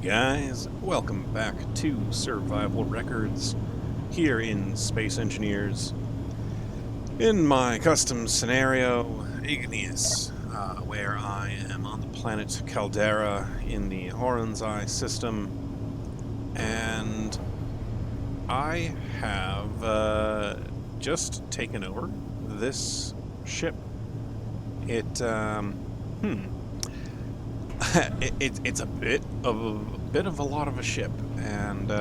guys, welcome back to Survival Records here in Space Engineers in my custom scenario, Igneous, where I am on the planet Caldera in the Horonzai system, and I have just taken over this ship. It's a bit of a lot of a ship, and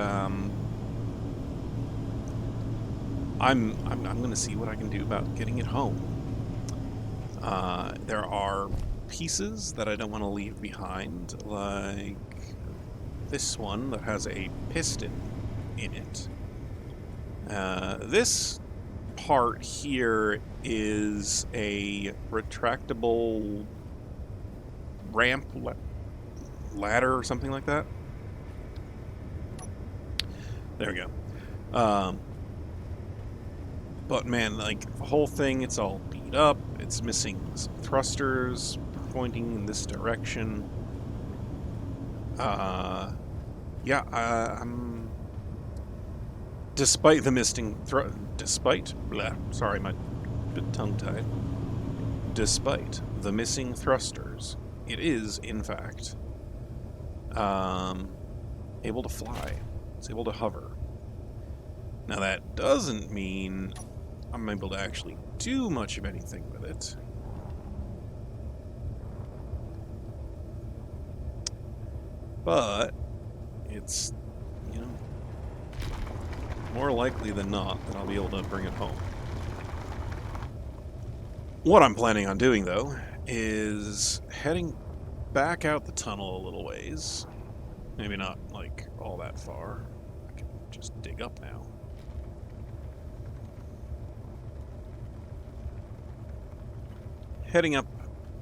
I'm gonna see what I can do about getting it home. There are pieces that I don't want to leave behind, like this one that has a piston in it. This part here is a retractable ramp ladder or something like that. There we go. But man, like the whole thing, it's all beat up. It's missing some thrusters pointing in this direction. Yeah, I'm. Despite the missing sorry, my bit tongue-tied. Despite the missing thrusters, it is, in fact, able to fly. It's able to hover. Now that doesn't mean I'm able to actually do much of anything with it. But it's, more likely than not that I'll be able to bring it home. What I'm planning on doing, though, is heading back out the tunnel a little ways. Maybe not, like, all that far. I can just dig up now. Heading up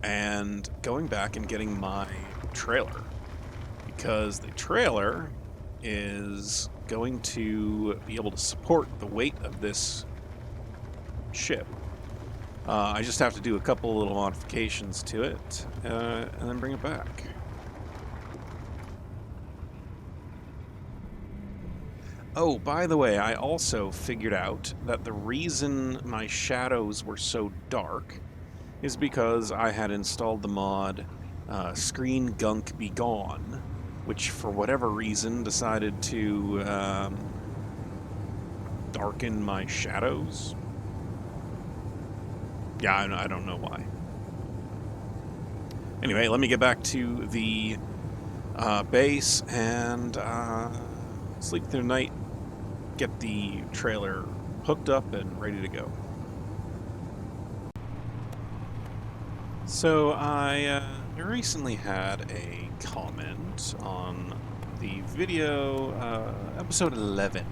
and going back and getting my trailer. Because the trailer is going to be able to support the weight of this ship. I just have to do a couple little modifications to it, and then bring it back. Oh, by the way, I also figured out that the reason my shadows were so dark is because I had installed the mod Screen Gunk Be Gone, which for whatever reason decided to darken my shadows. Yeah, I don't know why. Anyway, let me get back to the base and sleep through the night, get the trailer hooked up and ready to go. So I recently had a comment on the video, episode 11,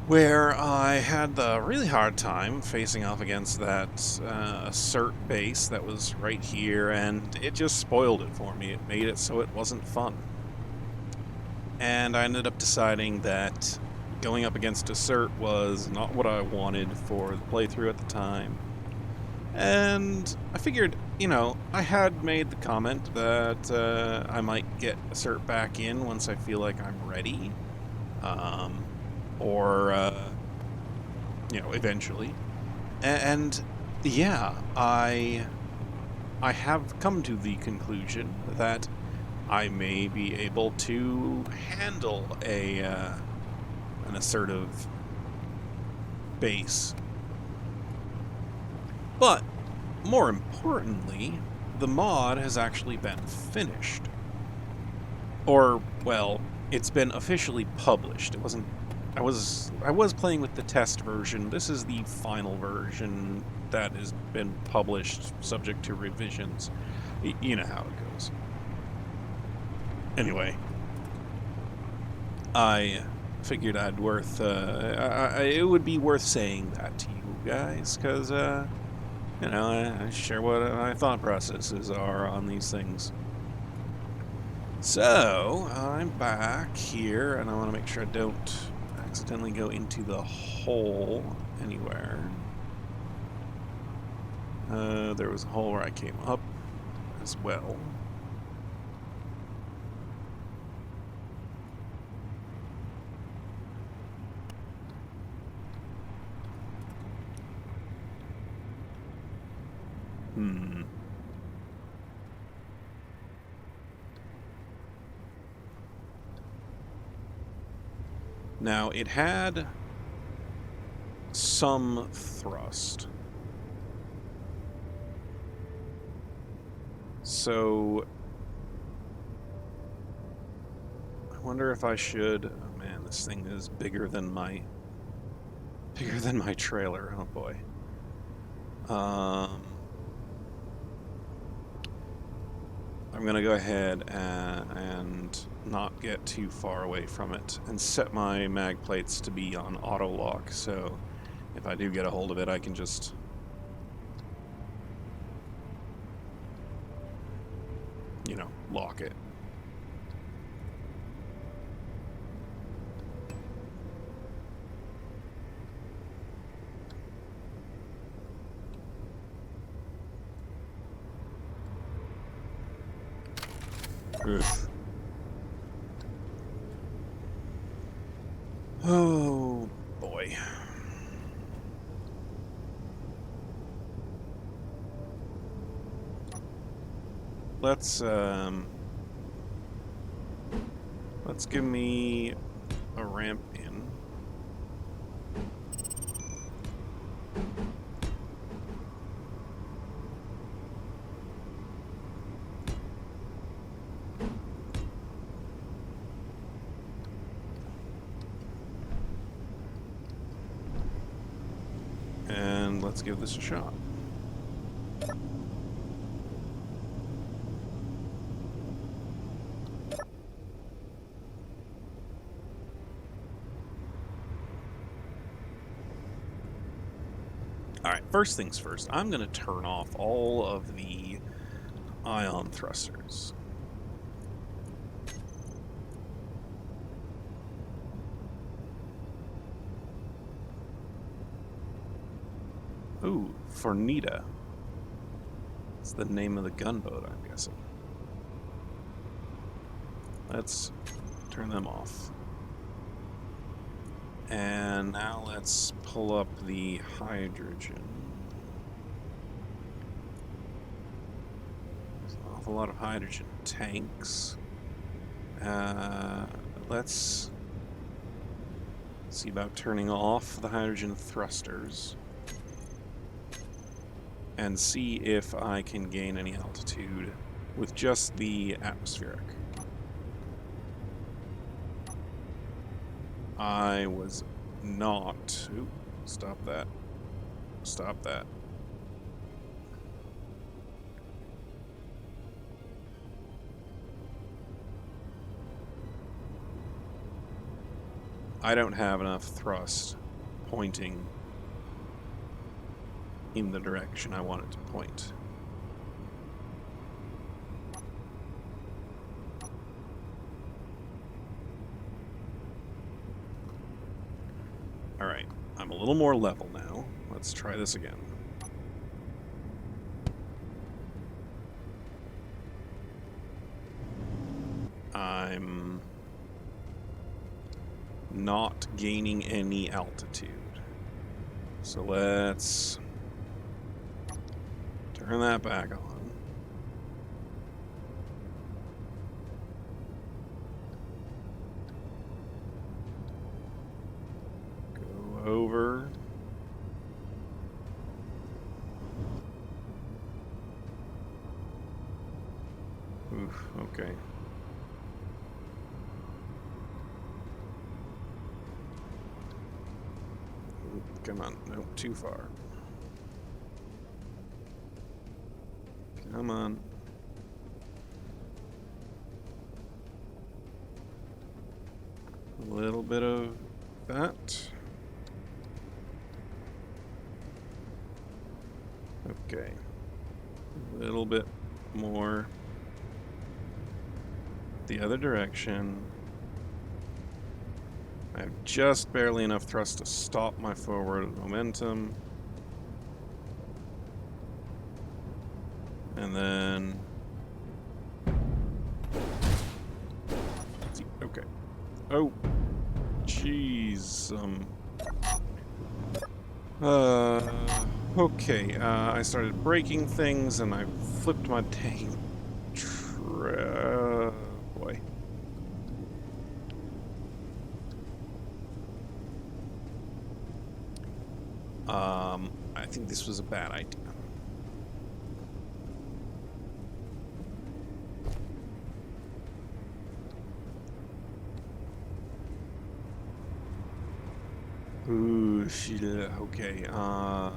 where I had the really hard time facing off against that assert base that was right here, and it just spoiled it for me. It made it so it wasn't fun. And I ended up deciding that going up against assert was not what I wanted for the playthrough at the time. And I figured, I had made the comment that I might get assert back in once I feel like I'm ready. Eventually. And yeah, I have come to the conclusion that I may be able to handle an assertive base. But more importantly, the mod has actually been finished. Or, well, it's been officially published. It wasn't. I was playing with the test version. This is the final version that has been published, subject to revisions. You know how it goes. Anyway, I figured it would be worth saying that to you guys, because I share what my thought processes are on these things. So I'm back here, and I want to make sure I don't accidentally go into the hole anywhere. There was a hole where I came up as well. Now, it had some thrust. So, I wonder if I should... Oh man, this thing is bigger than my trailer. Oh boy. I'm gonna go ahead and not get too far away from it and set my mag plates to be on auto lock, so if I do get a hold of it, I can just lock it. Oof. Oh boy. Let's give me a ramp in. And let's give this a shot. Alright, first things first, I'm going to turn off all of the ion thrusters. Ooh, Fornita. That's the name of the gunboat, I'm guessing. Let's turn them off. And now let's pull up the hydrogen. There's an awful lot of hydrogen tanks. Let's see about turning off the hydrogen thrusters and see if I can gain any altitude with just the atmospheric. I was not... Ooh, stop that. Stop that. I don't have enough thrust pointing in the direction I want it to point. Alright, I'm a little more level now. Let's try this again. I'm not gaining any altitude. So let's turn that back on. Over. Oof, okay. Come on, no, too far. Come on. A little bit of that. Okay. A little bit more the other direction. I have just barely enough thrust to stop my forward momentum. And then... Okay. Oh! Jeez. Okay, I started breaking things and I flipped my dang boy. I think this was a bad idea. Ooh, okay, I'm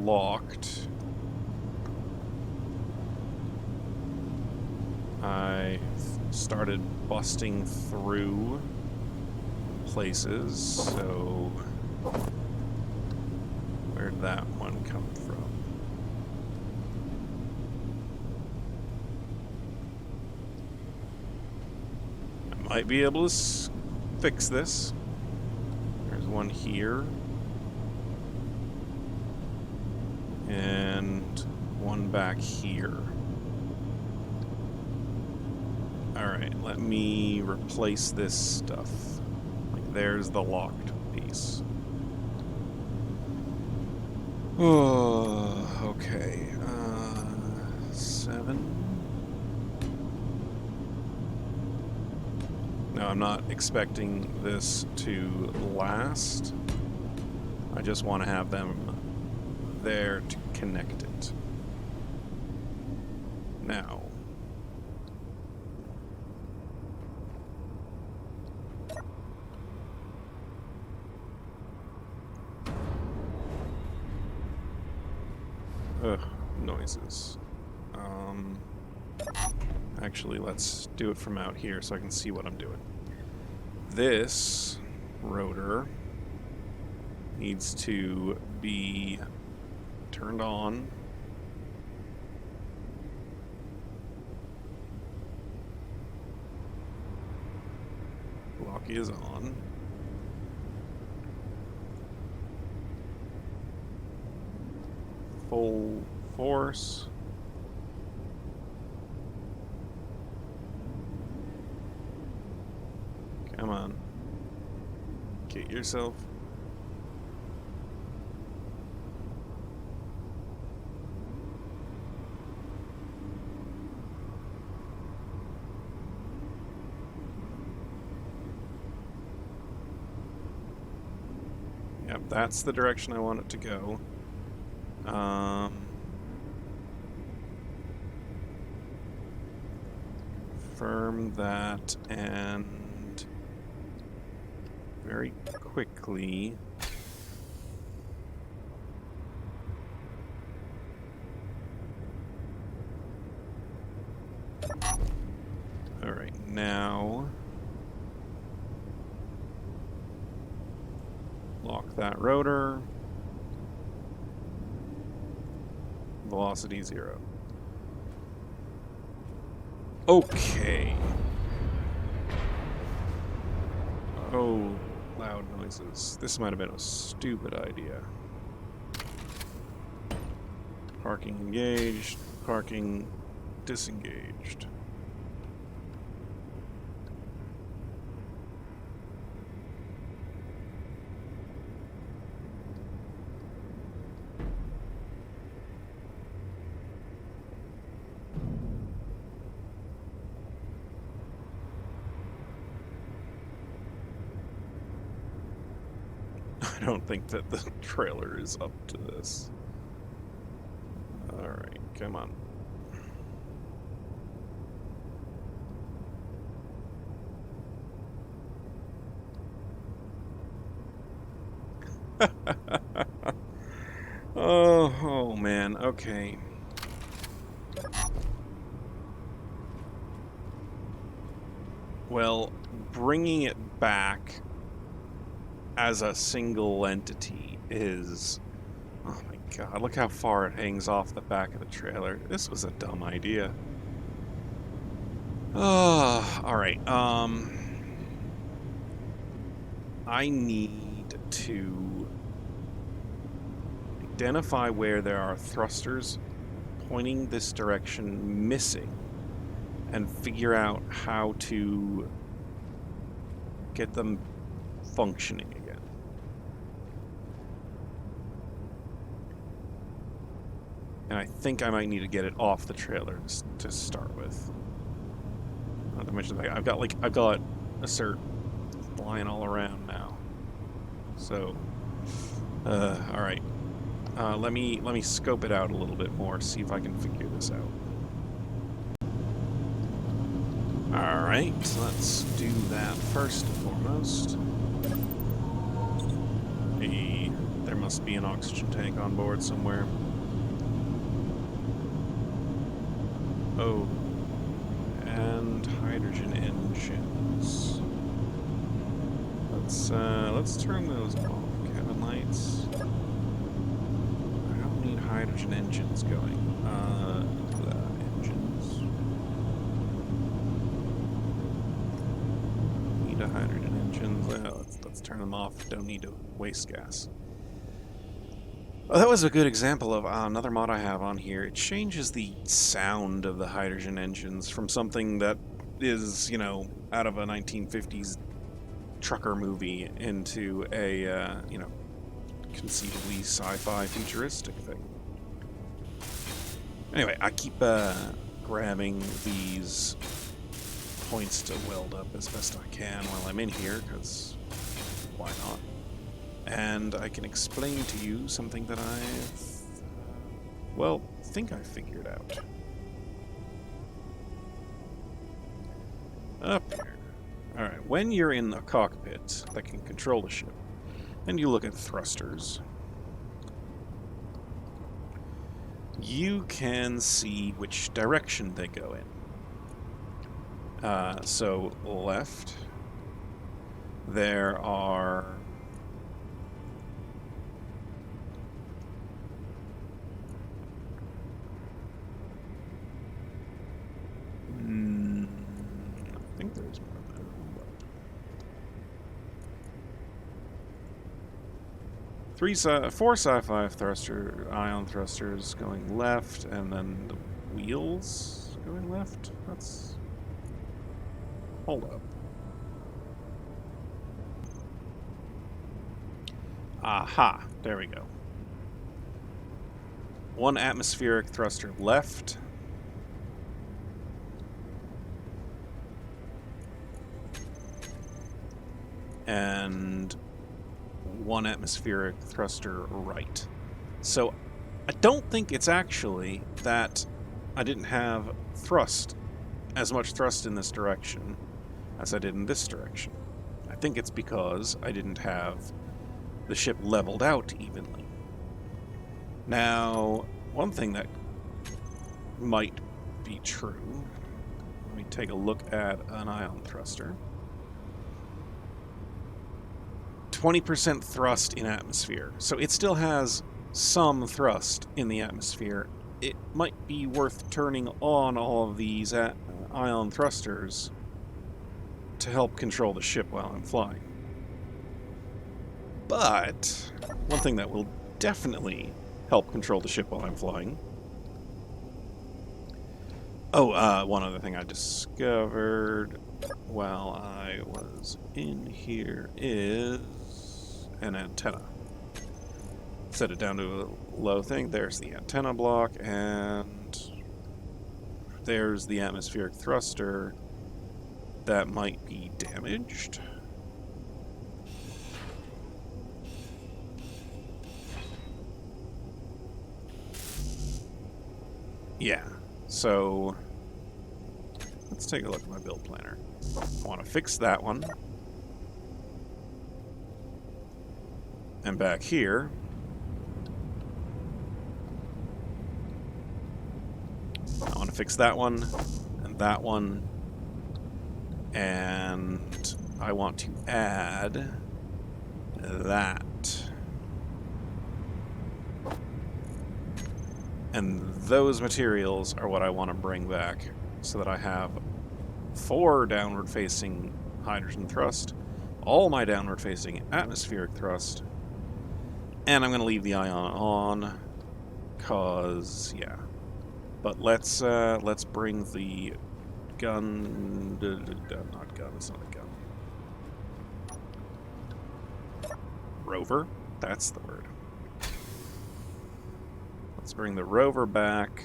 locked. I started busting through places, so where'd that one come from? I might be able to fix this. There's one here. And one back here. Alright, let me replace this stuff. Like, there's the locked piece. Oh, okay. 7. No, I'm not expecting this to last. I just want to have them there to connect it. Now. Ugh, noises. Actually, let's do it from out here so I can see what I'm doing. This rotor needs to be turned on. Lock is on. Full force. Come on. Get yourself. Yep, that's the direction I want it to go. Firm that and very quickly alright, now lock that rotor. Velocity 0. Okay. Oh, loud noises. This might have been a stupid idea. Parking engaged, parking disengaged. I don't think that the trailer is up to this. Alright, come on. Oh man, okay. Well, bringing it back as a single entity is... Oh my god, look how far it hangs off the back of the trailer. This was a dumb idea. Alright, I need to identify where there are thrusters pointing this direction missing and figure out how to get them functioning again. And I think I might need to get it off the trailer to start with. Not to mention that I've got a cert flying all around now. So, all right. Let me scope it out a little bit more, see if I can figure this out. All right, so let's do that first and foremost. There must be an oxygen tank on board somewhere. Oh, and hydrogen engines. Let's turn those off. Cabin lights. I don't need hydrogen engines going. Engines. Need a hydrogen engines. Let's turn them off. Don't need to waste gas. Well, that was a good example of another mod I have on here. It changes the sound of the hydrogen engines from something that is, you know, out of a 1950s trucker movie into a, you know, conceivably sci-fi futuristic thing. Anyway, I keep grabbing these points to weld up as best I can while I'm in here, because why not? And I can explain to you something that I've, well, think I figured out. Up here. Alright, when you're in a cockpit that can control the ship, and you look at thrusters, you can see which direction they go in. So, left, there are... I think there's more than one. Four sci-fi ion thrusters going left, and then the wheels going left. That's... Hold up. Aha, there we go. One atmospheric thruster left. And one atmospheric thruster right. So I don't think it's actually that I didn't have as much thrust in this direction as I did in this direction. I think it's because I didn't have the ship leveled out evenly. Now, one thing that might be true, let me take a look at an ion thruster. 20% thrust in atmosphere. So it still has some thrust in the atmosphere. It might be worth turning on all of these ion thrusters to help control the ship while I'm flying. But one thing that will definitely help control the ship while I'm flying... Oh, one other thing I discovered while I was in here is an antenna. Set it down to a low thing. There's the antenna block, and there's the atmospheric thruster that might be damaged. Yeah, so let's take a look at my build planner. I want to fix that one. And back here, I want to fix that one, and I want to add that. And those materials are what I want to bring back so that I have 4 downward-facing hydrogen thrust, all my downward-facing atmospheric thrust, and I'm going to leave the ion on, cause yeah. But let's bring the gun, not gun, it's not a gun. Rover, that's the word. Let's bring the rover back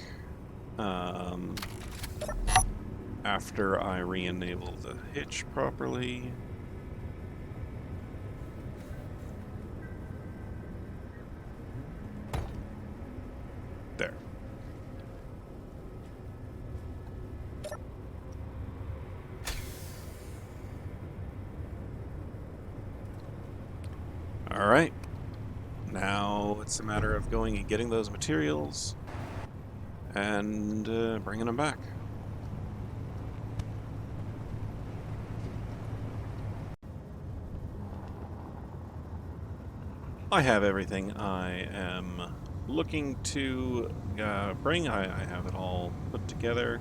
after I re-enable the hitch properly. There. All right. Now it's a matter of going and getting those materials and bringing them back. I have everything I am looking to bring. I have it all put together.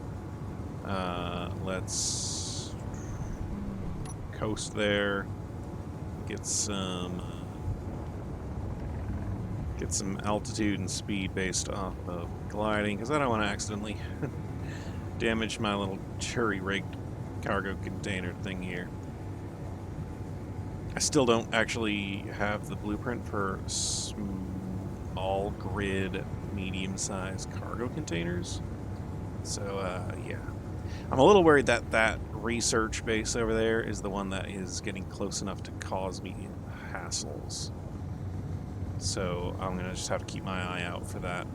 Let's coast there. Get some altitude and speed based off of gliding, because I don't want to accidentally damage my little jury-rigged cargo container thing here. I still don't actually have the blueprint for small grid, medium-sized cargo containers. So, yeah. I'm a little worried that that research base over there is the one that is getting close enough to cause me hassles. So I'm going to just have to keep my eye out for that.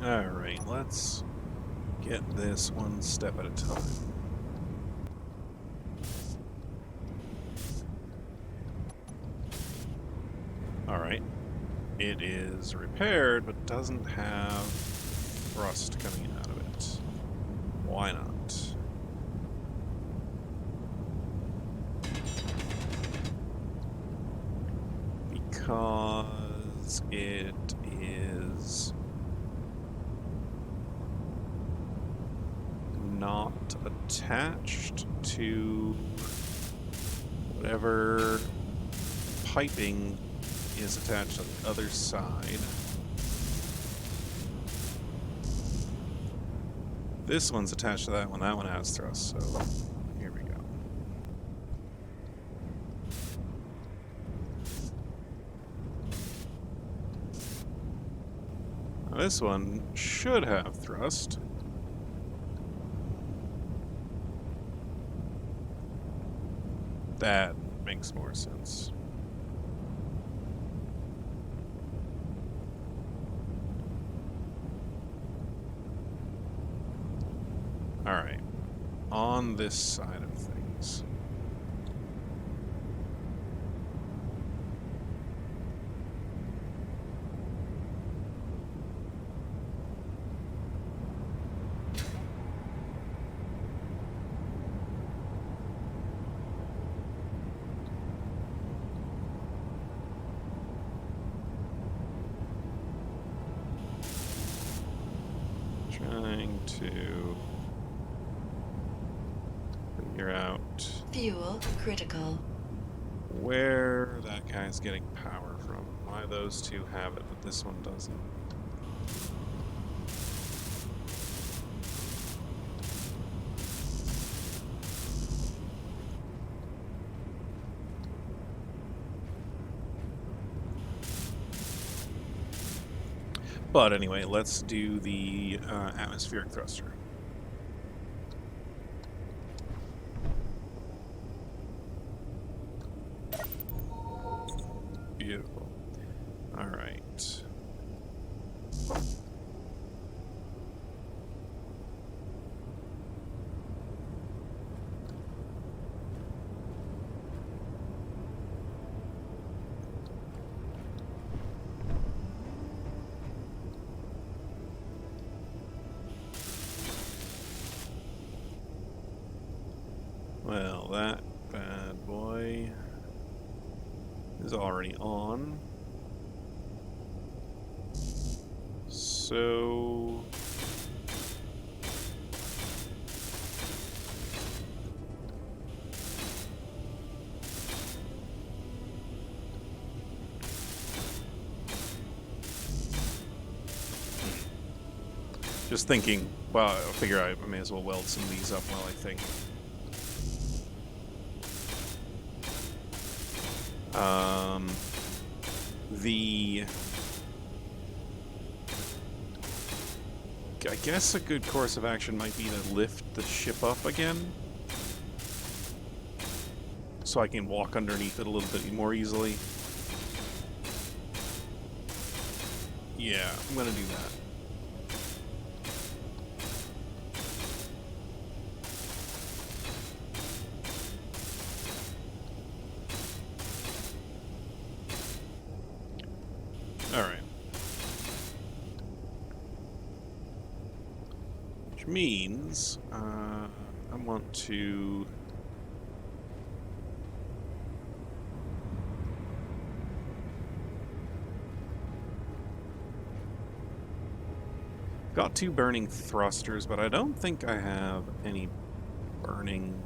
Alright, let's get this one step at a time. Alright. It is repaired, but doesn't have thrust coming out of it. Why not? Because it is not attached to whatever piping is attached to the other side. This one's attached to that one has thrust, so here we go. Now this one should have thrust. That makes more sense. Alright, on this side of things. Trying to figure out fuel critical. Where that guy's getting power from. Why those two have it, but this one doesn't. But anyway, let's do the atmospheric thruster. Beautiful. All right. Well, that bad boy is already on. So just thinking, well, I figure I may as well weld some of these up while I think. I guess a good course of action might be to lift the ship up again, so I can walk underneath it a little bit more easily. Yeah, I'm gonna do that. Alright. Which means, I want to... Got 2 burning thrusters, but I don't think I have any burning...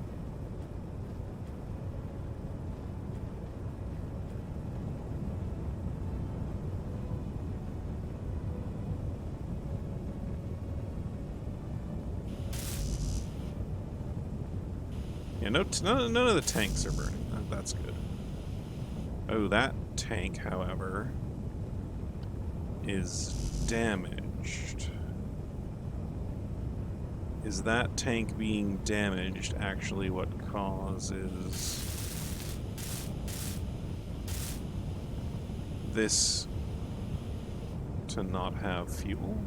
Yeah, none of the tanks are burning. That's good. Oh, that tank, however, is damaged. Is that tank being damaged actually what causes this to not have fuel?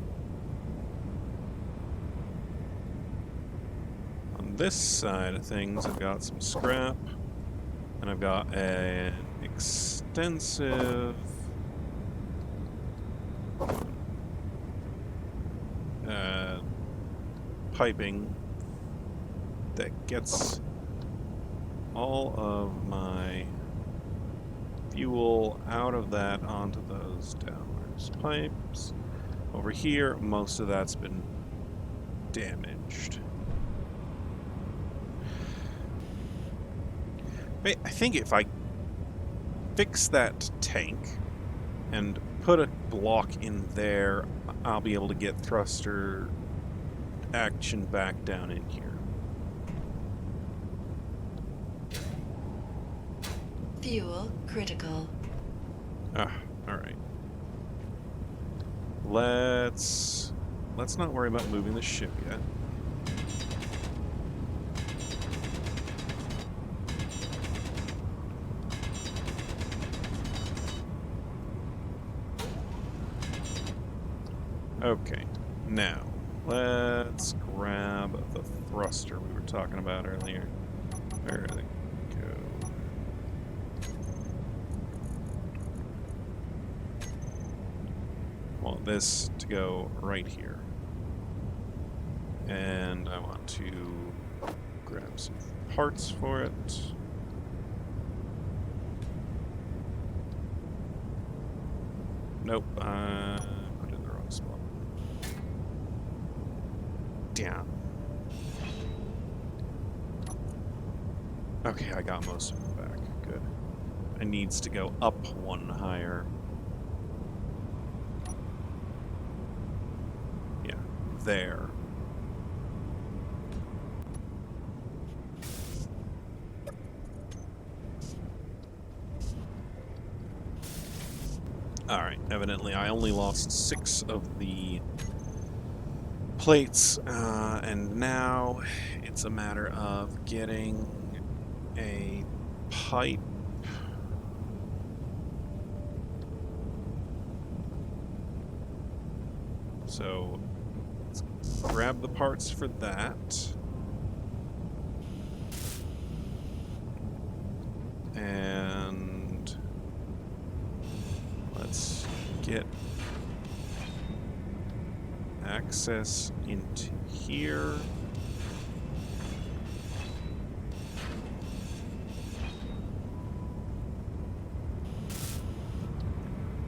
On this side of things, I've got some scrap, and I've got an extensive piping that gets all of my fuel out of that onto those downwards pipes. Over here, most of that's been damaged. I think if I fix that tank and put a block in there, I'll be able to get thruster action back down in here. Fuel critical. Ah, alright. Let's not worry about moving the ship yet. Okay, now let's grab the thruster we were talking about earlier. Where did it go? I want this to go right here. And I want to grab some parts for it. Nope, I put it in the wrong spot. Down. Okay, I got most of them back. Good. It needs to go up one higher. Yeah, there. Alright, evidently I only lost 6 of the plates, and now it's a matter of getting a pipe. So let's grab the parts for that. And let's get access into here.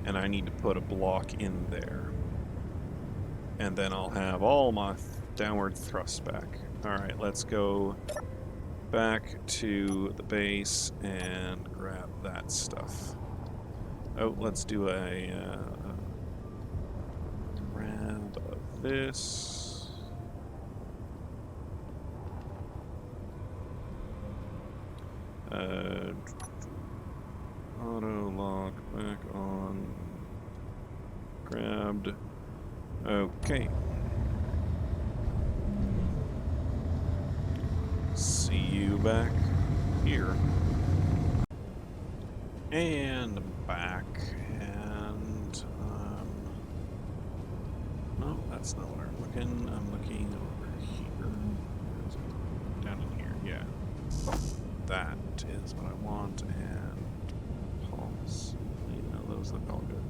And I need to put a block in there. And then I'll have all my downward thrust back. Alright, let's go back to the base and grab that stuff. Oh, let's do a grab of this. Auto lock back on. Grabbed. Okay. See you back here. And I'm back. And no, that's not what I'm looking. I'm looking over here. Down in here, yeah. That is what I want, and pulse. You know, those look all good.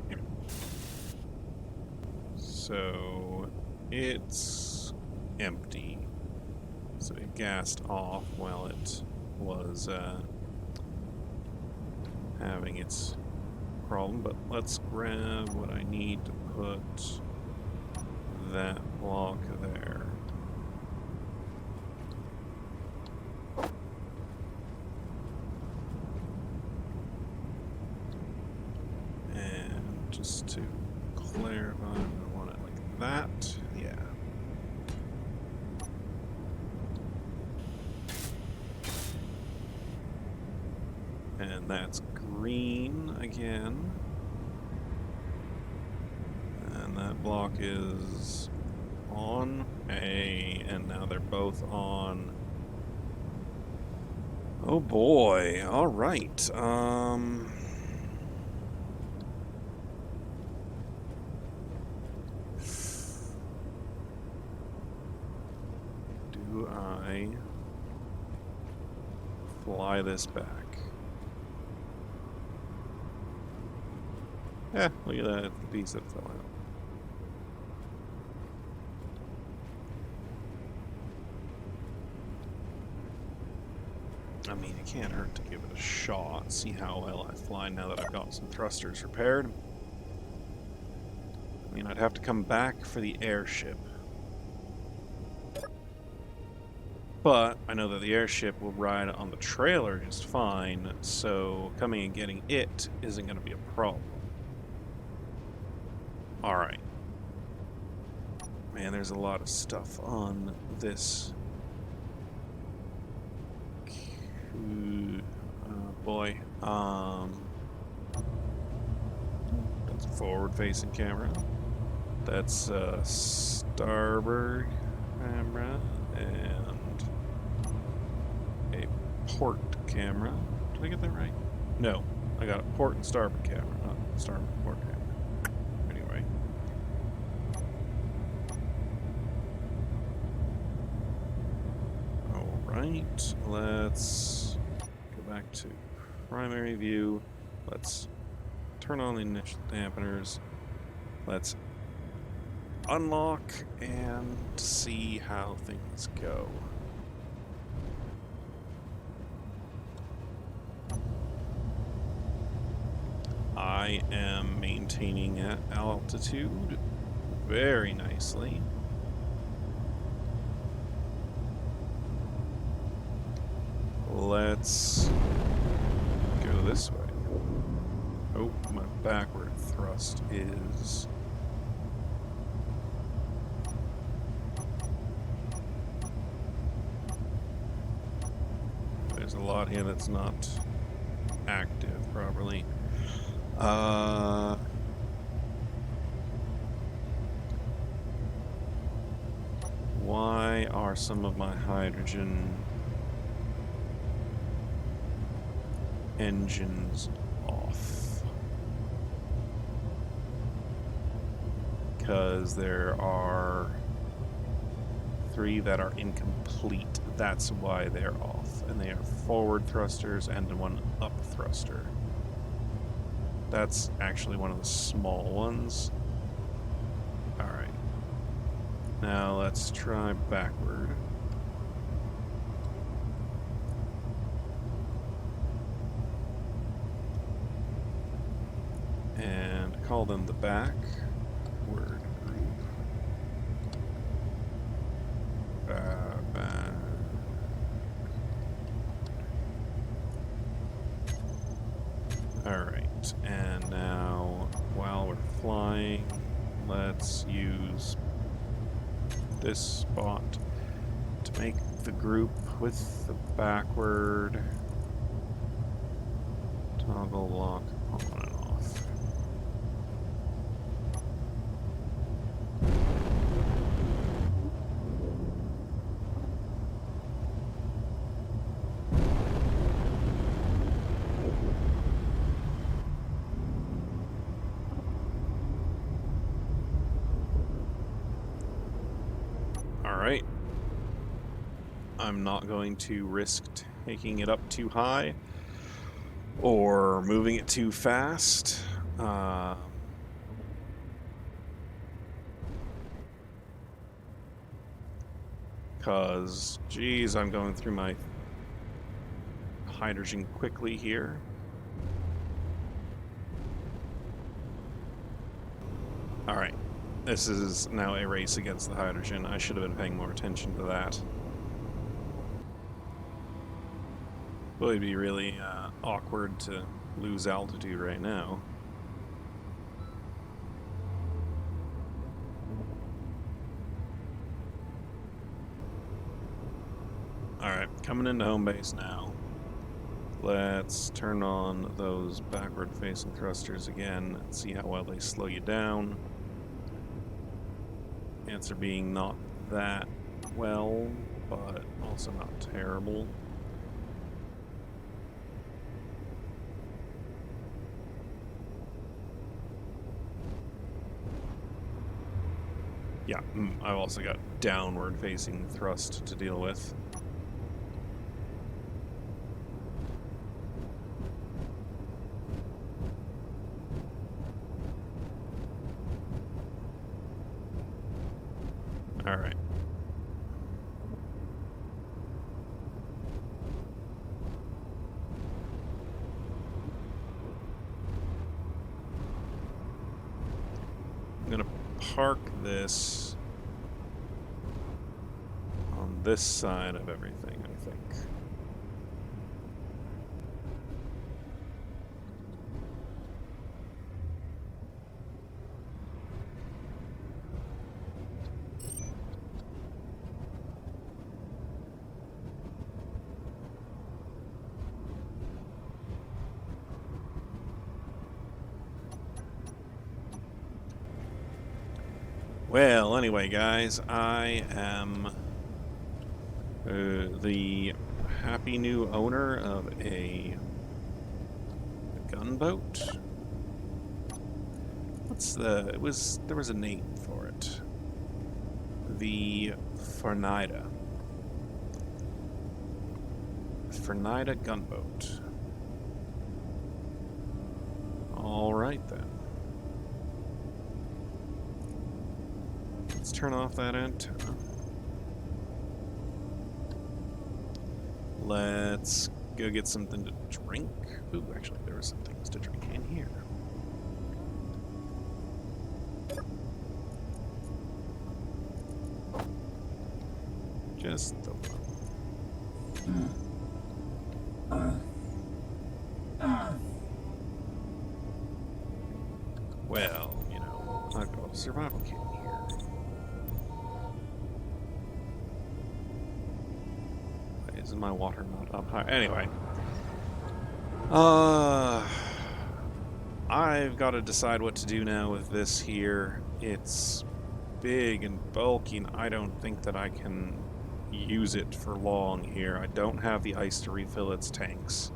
Here. So it's empty. So it gassed off while it was having its problem, but let's grab what I need to put that block there. And just to clarify, I want it like that. Yeah. And that's green again. And that block is on A, and now they're both on. Oh boy, alright. Do I fly this back? Yeah, look at that piece that fell out. I mean, it can't hurt to give it a shot, see how well I fly now that I've got some thrusters repaired. I mean, I'd have to come back for the airship. But I know that the airship will ride on the trailer just fine, so coming and getting it isn't going to be a problem. Alright. Man, there's a lot of stuff on this. Boy. That's a forward-facing camera. That's a starboard camera and a port camera. Did I get that right? No, I got a port and starboard camera, not starboard port camera. Anyway. Alright, let's go back to primary view. Let's turn on the initial dampeners. Let's unlock and see how things go. I am maintaining at altitude very nicely. Let's go this way. Oh, my backward thrust is... There's a lot here that's not active properly. Why are some of my hydrogen engines off? Because there are 3 that are incomplete. That's why they're off. And they are forward thrusters and 1 up thruster. That's actually one of the small ones. Alright. Now let's try backward. And call them the backward group. Back. Alright, and now while we're flying, let's use this spot to Make the group with the backward toggle lock on and off. Alright. I'm not going to risk taking it up too high or moving it too fast. Because, geez, I'm going through my hydrogen quickly here. Alright, this is now a race against the hydrogen. I should have been paying more attention to that. Well, it'd be really awkward to lose altitude right now. Alright, coming into home base now. Let's turn on those backward-facing thrusters again and see how well they slow you down. Answer being not that well, but also not terrible. Yeah, I've also got downward-facing thrust to deal with. All right. I'm gonna park this on this side of everything, I think. Well, anyway, guys, I am the happy new owner of a gunboat. There was a name for it. The Farnida gunboat. All right then. Let's turn off that antenna. Let's go get something to drink. Ooh, actually, there were some things to drink in here. Just the one. Well, you know, I've got a survival kit here. Why isn't my water not up high? Anyway. I've got to decide what to do now with this here. It's big and bulky, and I don't think that I can use it for long here. I don't have the ice to refill its tanks.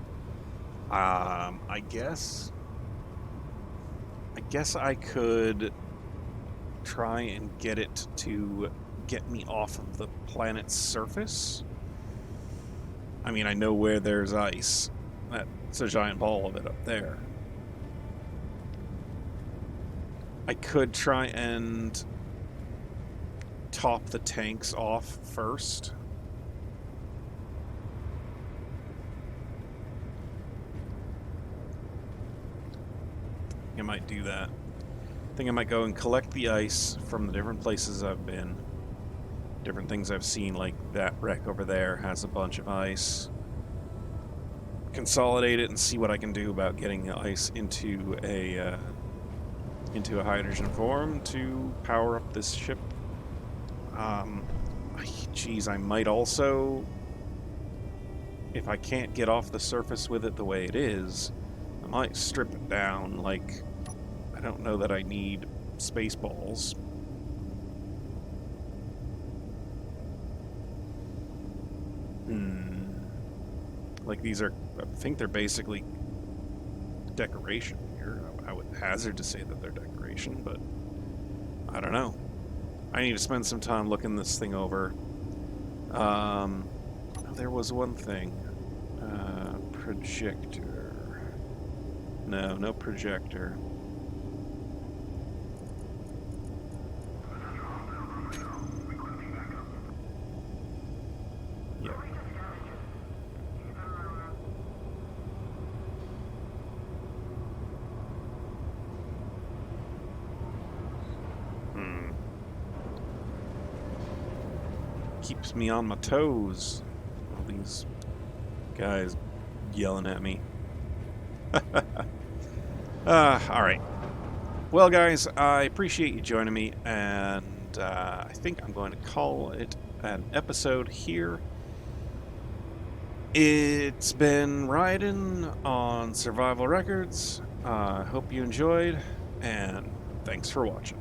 I guess I could try and get it to get me off of the planet's surface. I mean, I know where there's ice. That's a giant ball of it up there. I could try and top the tanks off first. I might do that. I think I might go and collect the ice from the different places I've been. Different things I've seen, like that wreck over there has a bunch of ice. Consolidate it and see what I can do about getting the ice into a hydrogen form to power up this ship. I geez, I might also, if I can't get off the surface with it the way it is, I might strip it down. Like, I don't know that I need space balls. Like, these are, I think they're basically decoration here. I would hazard to say that they're decoration, but I don't know. I need to spend some time looking this thing over. There was one thing. Projector. No projector. Yep. Keeps me on my toes. All these guys yelling at me. Alright. Well, guys, I appreciate you joining me, and I think I'm going to call it an episode here. It's been riding on Survival Records. Hope you enjoyed, and thanks for watching.